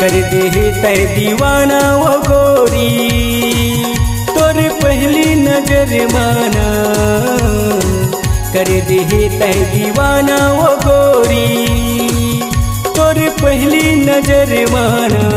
कर दे तै दीवाना वो गोरी तोर पहली नजर माना कर दे तै दीवाना वो गोरी तोर पहली नजर माना।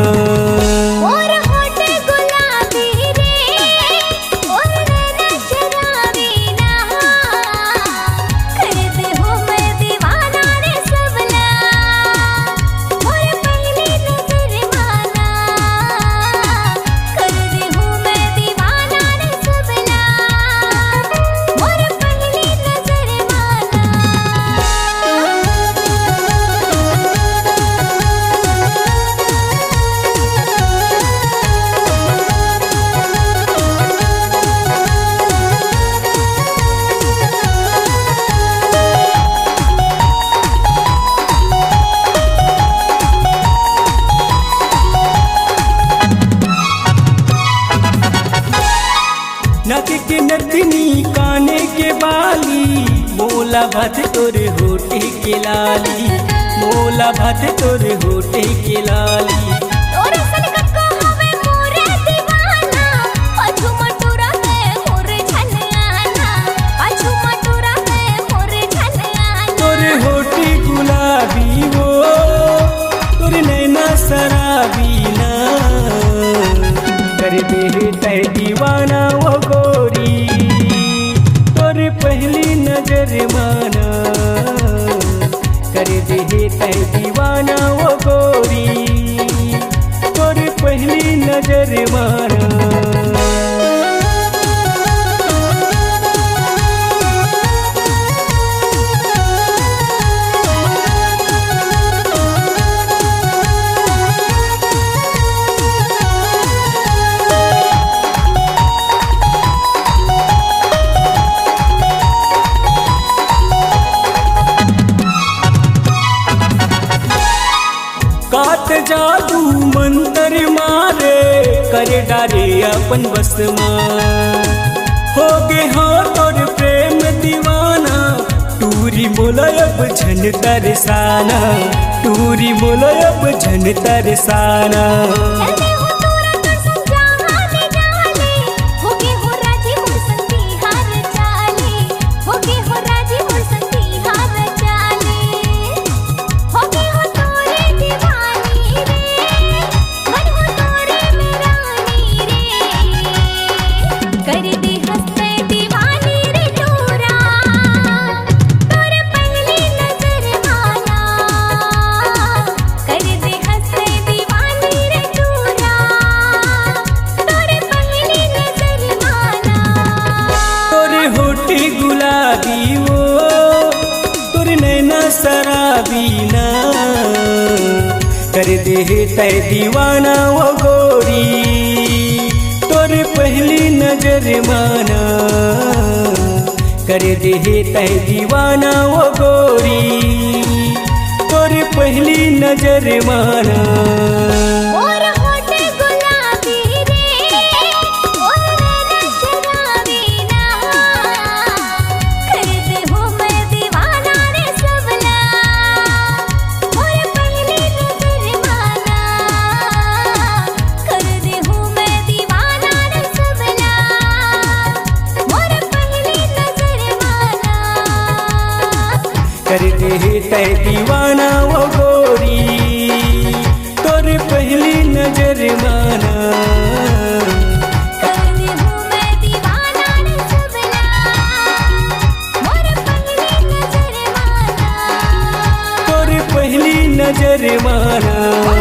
नक के नथनी काने के बाली मोला भात तोर होठे के लाली मोला भात तोर होठे के लाली। तोर होठे गुलाबी वो तोर नैना शराबी ना कर दे तै दीवाना वो गोरी तोर पहली नजर माना कर दे तै दीवाना वो गोरी तोर पहली नजर माना। काट जादू मंतर मारे कर डारे अपन बस हो गे हाँ तोर प्रेम दीवाना टूरी मोलयब झन तरसाना टूरी मोलयब झन तरसाना। गुलाबी वो तोर नैना शराबी ना कर दे तै दीवाना वो गोरी तोर पहली नजर माना कर दे तै दीवाना वो गोरी तोर पहली नजर माना। कर दे तै दीवाना वो गोरी तोर पहली नजर माना कर दे हूँ मैं दीवाना रे सबला मोर पहली नजर माना तोर पहली नजर माना।